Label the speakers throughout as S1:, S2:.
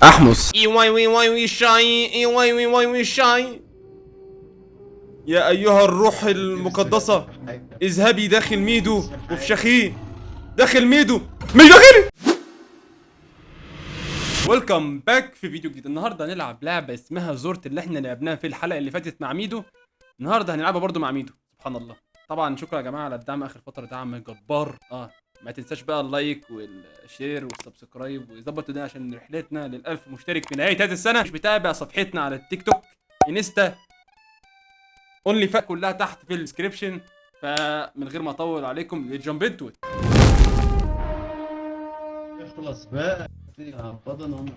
S1: احمس. يا ايها الروح المقدسة اذهبي داخل ميدو وفشخيه داخل ميدو مش داخلي. ويلكم باك في فيديو جديد. النهارده هنلعب لعبة اسمها زورت اللي احنا لعبناها في الحلقة اللي فاتت مع ميدو. النهارده هنلعبها برضو مع ميدو. سبحان الله. طبعا شكرا يا جماعة على الدعم اخر فترة، دعم جبار. ما تنساش بقى اللايك والشير والسبسكرايب ويظبط الدنيا عشان رحلتنا لل1000 مشترك في نهاية هذه السنة. مش بتابع صفحتنا على التيك توك، انستا، اونلي فات، كلها تحت في الديسكريبشن. فمن غير ما اطول عليكم ليتجامب انتو ات.
S2: اخلص بقى فضل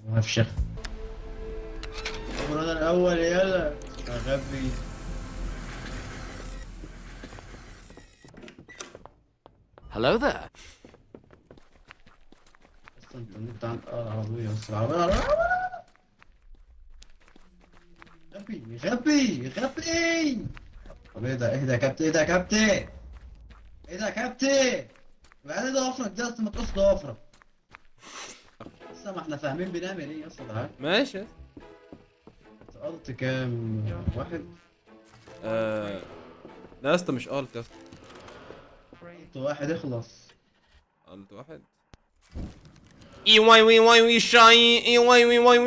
S2: وهفشخ. انا الاول يلا غبي.
S3: Hello there.
S2: اصلا انت عن العربيه، بس العربيه غبي غبي غبي. طب ايه ده يا كابتن، ايه ده يا كابتن، ايه ده يا كابتن؟ بعدين ضوافرك دي اصلا ما تقص ضوافرك. لسه ما احنا فاهمين بنعمل ايه اصلا. تعال
S1: ماشي.
S2: قلت كام واحد؟
S1: لا يا اسطى مش قلت يا اسطى.
S2: قلت واحد اخلص.
S1: قلت واحد. اي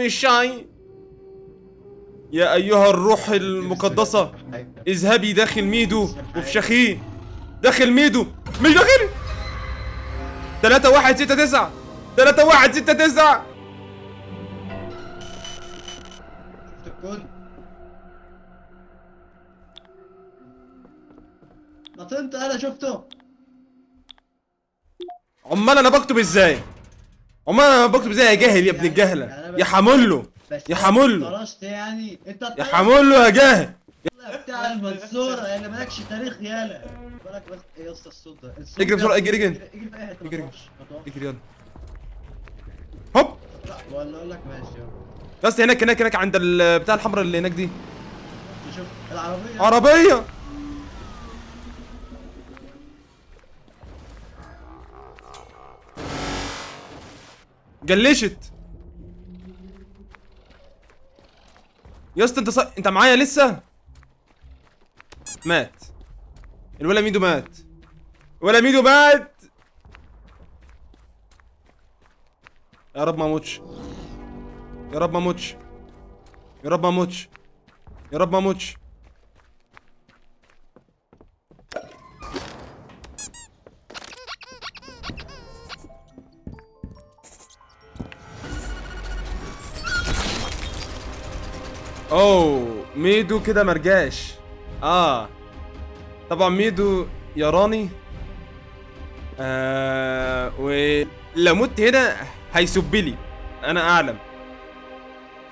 S1: شاي. يا ايها الروح المقدسة اذهبي داخل ميدو وفشخيه داخل ميدو مش داخلي. 3169 3169.
S2: شفت الكود؟ نطنت انا شفته.
S1: امال انا بكتب ازاي؟ يا جاهل يا ابن الجهلة يا حمله يا حمله
S2: طرشت يعني انت
S1: يا حمله يا جاهل.
S2: بتاع المنصورة يعني مالكش تاريخ يالا. بالك بس ايه يا اسطى الصوت ده؟ الصوت
S1: اجري بسرعة،
S2: ده
S1: اجري
S2: اجري في اي حته، ما
S1: اجري
S2: تقفش ما تقفش.
S1: اجري يلا. هوب.
S2: لا ولا اقول لك ماشي يلا.
S1: يا اسطى هناك عند بتاع الحمراء اللي هناك دي
S2: شوف العربية.
S1: عربية. جلشت يا اسطى. انت معايا لسه؟ مات الولا ميدو، مات ولا ميدو مات. يا رب ما اموتش، يا رب ما اموتش، يا رب ما اموتش، يا رب ما اموتش. اوه ميدو كده مرجاش. طبعا ميدو يراني. ولو مت هنا هيسب لي، انا اعلم.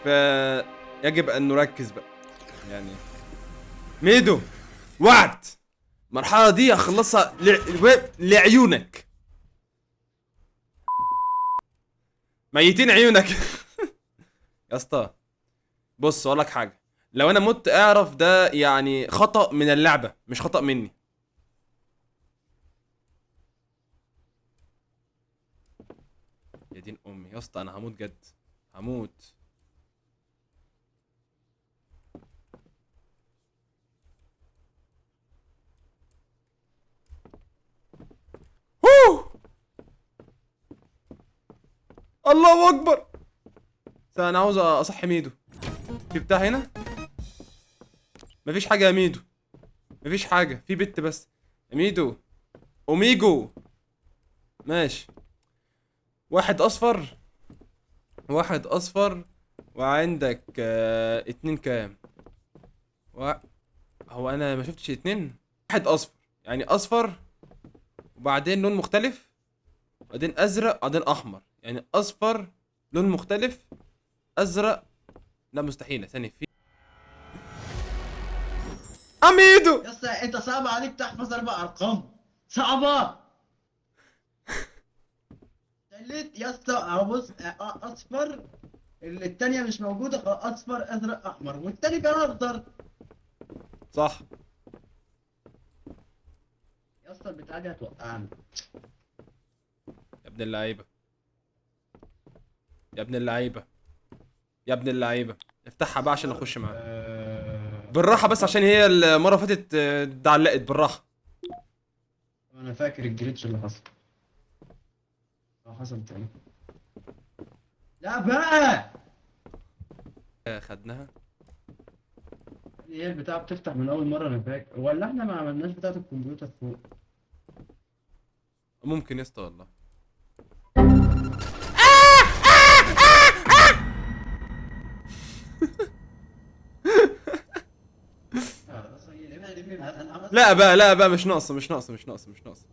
S1: فيجب ان نركز بقى يعني. ميدو وعد المرحلة دي اخلصها لعيونك، ميتين عيونك. يا اسطى بص اقول لك حاجه، لو انا مت اعرف ده يعني خطأ من اللعبه مش خطأ مني. يا دين امي يا اسطى انا هموت جد، هموت. هوه. الله اكبر. انا عاوز اصحي ميدو. في بتاع هنا؟ مفيش حاجه يا ميدو، مفيش حاجه، في بت بس. يا ميدو اوميجو ماشي. واحد اصفر، واحد اصفر، وعندك اتنين كام؟ هو انا ما شفتش اتنين. واحد اصفر يعني اصفر وبعدين لون مختلف، بعدين ازرق، بعدين احمر، يعني اصفر لون مختلف ازرق. لا مستحيل ثاني في اميدو.
S2: يا اسطى انت صعب عليك تحفظ 4 ارقام، صعبة. خليت يا اسطى اهو بص، اصفر اللي التانية مش موجودة، اصفر ازرق احمر والتاني كان اخضر.
S1: صح
S2: يا اسطى البتاعة دي هتوقعني.
S1: يا ابن اللعيبه، يا ابن اللعيبه. يا ابن اللعيبه افتحها بقى عشان اخش معاك
S2: آه،
S1: بالراحه بس عشان هي المره اللي فاتت اتعلقت بالراحه.
S2: انا فاكر الجليتش اللي حصل. حصل تاني. لا بقى.
S1: خدناها.
S2: هي البتاع بتفتح من اول مره، انا فاكر، ولا احنا ما عملناش بتاعه الكمبيوتر فوق؟
S1: ممكن يا اسطى والله. لا بقى لا بقى مش ناقصه مش ناقصه مش ناقصه مش ناقصه.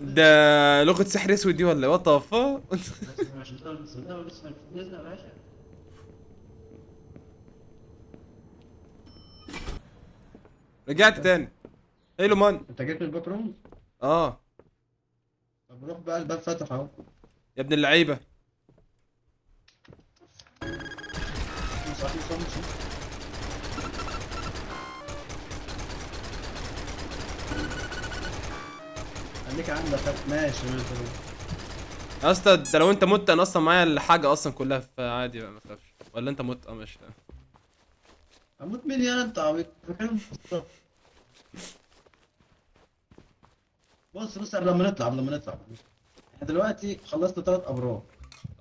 S1: ده لغه سحر اسود دي ولا وات ذا فا؟ رجعت تاني. هيلو مان.
S2: انت جيت من الباك روم؟
S1: اه
S2: طب روح بقى، الباب فتح اهو.
S1: يا ابن اللعيبه.
S2: خليك عندك. ماشي ماشي.
S1: يا اسطى ده لو انت مت انا اصلا معايا الحاجه اصلا كلها فعادي بقى ما تخافش. ولا انت مت؟ اه ماشي.
S2: اموت مين يا انت عبيط؟ فاكرهم بالظبط. بص قبل ما نطلع احنا دلوقتي خلصنا 3 ابراج.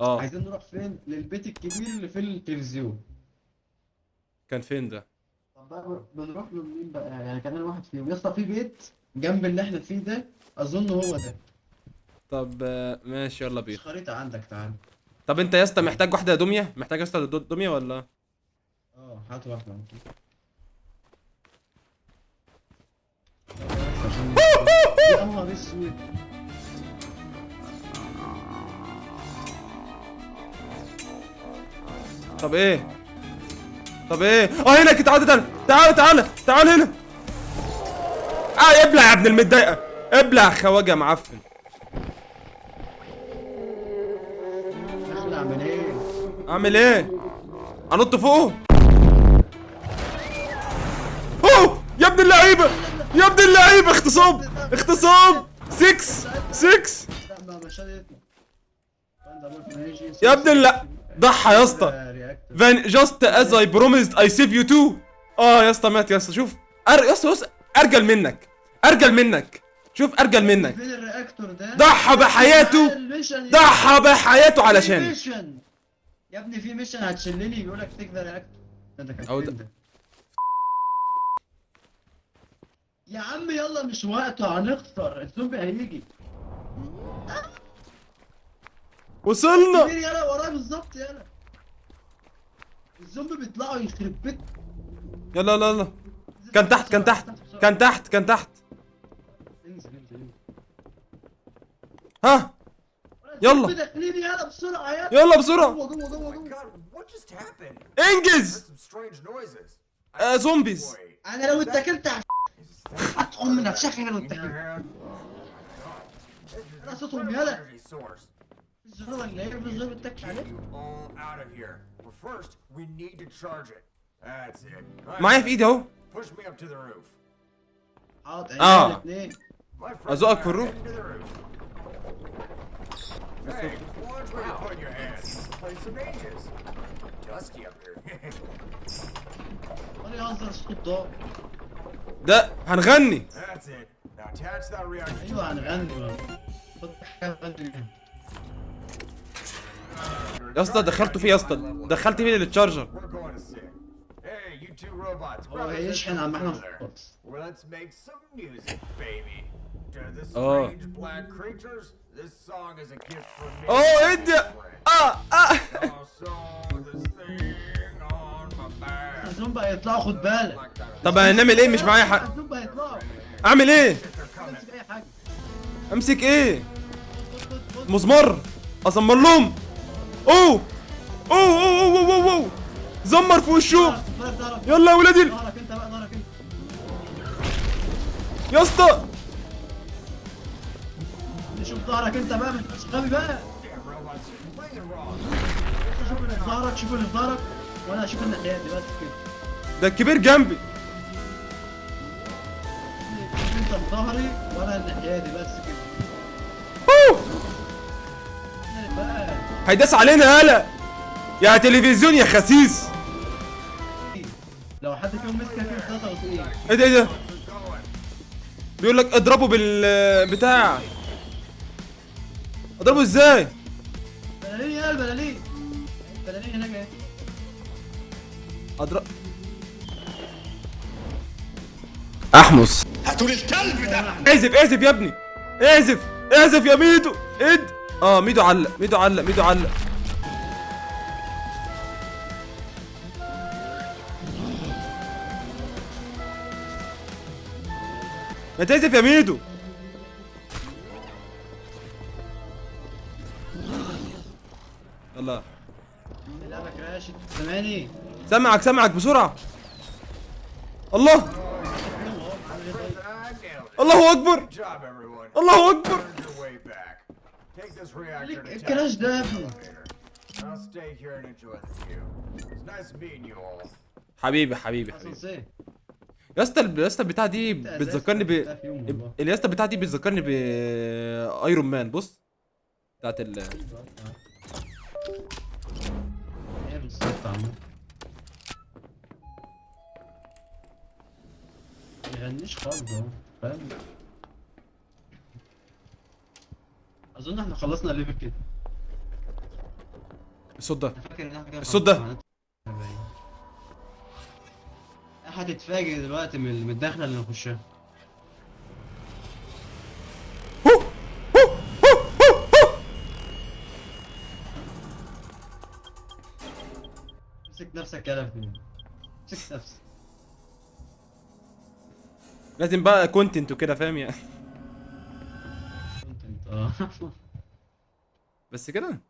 S1: اه
S2: عايزين نروح فين؟ للبيت الكبير اللي في التلفزيون.
S1: كان فين ده؟
S2: طب بقى بنروح له منين بقى؟ يعني كان انا واحد فيهم يا اسطى، في بيت جنب اللي احنا فيه ده، اظن هو ده.
S1: طب ماشي يلا
S2: مش
S1: بينا.
S2: خريطة عندك، تعال.
S1: طب انت يا اسطى محتاج واحده دميه؟ محتاج يا اسطى دميه ولا؟
S2: هات واحدة. يا نهار اسود.
S1: طب ايه؟ طب ايه؟ هنا تعالى تعالى هنا. ابلع يا ابن المتضايقه. ابلع خواجه معفن.
S2: داخل اعمل ايه؟
S1: اعمل ايه؟ انط فوقه؟ اوه يا ابن اللعيبه يا ابن اللعيبه. اغتصاب 6
S2: لا مش هيطلع.
S1: يا ابن لا ضحى يا اسطى. فان جاست از اي بروميسد اي سيف يو تو. يا اسطى مات يا اسطى. شوف يا اسطى ارجل منك شوف ارجل منك.
S2: فين الرياكتور ده؟
S1: ضحى بحياته علشان
S2: يا ابني في ميشن هتشلني بيقول لك تيك ذا رياكتور. ده كان
S1: أو
S2: فين ده؟ يا عم يلا مش وقته، هنخسر، الزومبي هيجي.
S1: وصلنا.
S2: مين يلا ورايا بالظبط يلا. الزومبي بيطلعوا يخرب بيت.
S1: يلا كان تحت
S2: انزل.
S1: ها يلا.
S2: داخلين يلا بسرعه
S1: يلا بسرعه.
S2: جوه.
S4: What just happened?
S1: انجز.
S4: Some strange noises.
S1: زومبيز.
S2: انا لو اتكلت هتقوم من نفسك انا لو
S4: In your
S2: اتكلت.
S4: hand?
S2: انا صوتهم يلا.
S4: Energy source.
S2: الزرار ولا ايه؟ الزرار بتك عليه.
S4: All out of here. But first, we need to charge it. That's it.
S1: معايا في ايدي اهو.
S4: Push me up to the roof.
S2: حاضر.
S1: آه.
S4: My friend
S1: أزقك
S4: and
S1: في
S4: I are
S1: الروف.
S4: heading to the roof. Hey, watch where you put your hands. This place some ages. Dusty up here.
S2: ولا يهزر الصوت ده.
S1: ده هنغني.
S4: That's it. Now attach that reactor.
S2: ايوه هنغني. خد حاجه غني.
S1: يا اسطى دخلت فيه للتشارجر.
S4: We're going to sing. Hey, you two robots.
S2: هو هيشحن عم احنا
S4: there.
S2: خالص.
S4: Let's make some music, baby. To the
S1: Oh.
S4: strange black creatures, this song is a gift from me.
S1: ادي.
S4: Also, this thing on my back.
S2: الزومبي هيطلعوا، خد بالك.
S1: طب هنعمل ايه؟ مش معايا حق.
S2: الزومبي هيطلعوا.
S1: اعمل ايه؟
S2: امسك اي حاجه.
S1: امسك ايه؟
S2: خد.
S1: مسمار. ازمر لهم. اوه زمر في وشه.
S2: ظهرك.
S1: يلا يا ولادي.
S2: ظهرك انت بقى، ظهرك انت.
S1: يا اسطى
S2: شوف ظهرك انت بقى، مش غبي بقى.
S4: Damn robots, playing it wrong.
S2: شوف اللي في ظهرك، شوف اللي في ظهرك، وانا هشوف الناحيه دي بس كده.
S1: ده الكبير جنبي.
S2: شوف انت في ظهري وانا الناحيه دي بس كده.
S1: هيداس علينا هلا يا تلفزيون يا خسيس.
S2: لو حد فيهم مسك فيه 3 ايه؟
S1: ايه ده ايه ده؟ بيقول لك اضربه بالبتاع. اضربه ازاي؟
S2: بلالين يا البلالين. البلالين هناك اهي.
S1: اضرب احمس.
S4: هاتوا لي الكلب ده.
S1: اعزف اعزف يا ابني، اعزف اعزف يا ميدو. ميدو علق ميدو علق ميدو علق. ما تعزف يا ميدو. يلا
S2: اللعبة كراشت سامعني.
S1: سامعك بسرعة. الله الله اكبر
S4: Good job, everyone.
S1: الله اكبر.
S4: Earned your way back. Take this reactor to
S2: الكراش ده يا ابني.
S4: I'll stay here and enjoy the view. It's nice meeting you all.
S1: حبيبي
S2: اسانسير.
S1: يا اسطى البتاع دي بتذكرني
S2: في يوم والله.
S1: يا اسطى البتاع دي بتذكرني ب ايرون مان. بص بتاعت
S2: ايه بالظبط عمو. ما يغنيش خالص اهو فاهم. اظن احنا خلصنا الليفل كده.
S1: الصوت ده.
S2: أنا فاكر ان احنا كده
S1: الصوت ده.
S2: خلصنا. هتتفاجئ دلوقتي من الدخله اللي نخشها. امسك نفسك يا لفين. امسك نفسك.
S1: لازم بقى كونتنت وكده فاهم يعني.
S2: اه
S1: بس كده.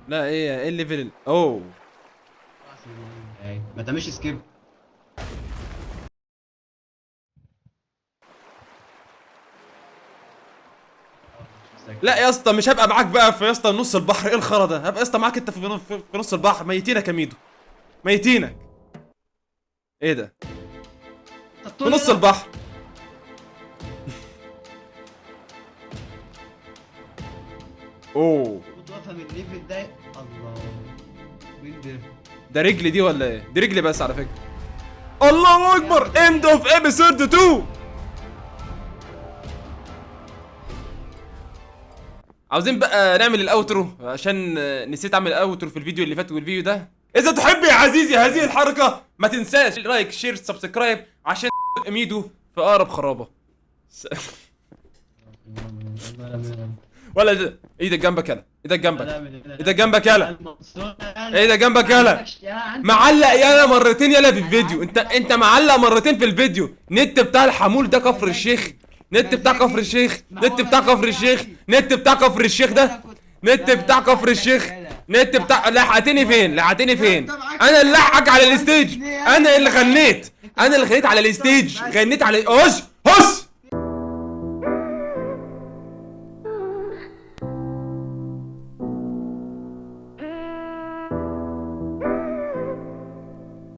S1: لا ايه الليفل اوه.
S2: ما تعملش سكيب.
S1: لا يا اسطى مش هبقى معاك بقى في يا اسطى نص البحر. ايه الخرا ده؟ هبقى يا اسطى معاك انت في نص البحر. ميتينك يا ميدو ميتينك. ايه ده؟ في نص البحر. اوه
S2: كنت افهم الليفل ده. الله مين ده؟
S1: ده رجلي دي ولا ايه؟ دي رجلي بس على فكرة. الله اكبر. اند اوف ابيسود 2. عاوزين بقى نعمل الاوترو عشان نسيت اعمل الاوترو في الفيديو اللي فات والفيديو ده. اذا تحب يا عزيزي هذه الحركة ما تنساش لايك شير سبسكرايب عشان ميدو في اقرب خرابة. ولا ده ايدك جنبك يلا. ايدك جنبك. ايدك جنبك يلا. ايدك جنبك يلا. معلق يالا مرتين يالا في الفيديو. انت معلق مرتين في الفيديو. نت بتاع الحمول ده كفر الشيخ. نت بتاع كفر الشيخ. نت بتاع كفر الشيخ. نت بتاع كفر الشيخ ده. نت بتاع كفر الشيخ. نت بتاع لحقتني فين؟ لحقتني فين؟ انا اللي لحقك على الستيج. انا اللي غنيت. انا اللي غنيت على الستيج. غنيت على هش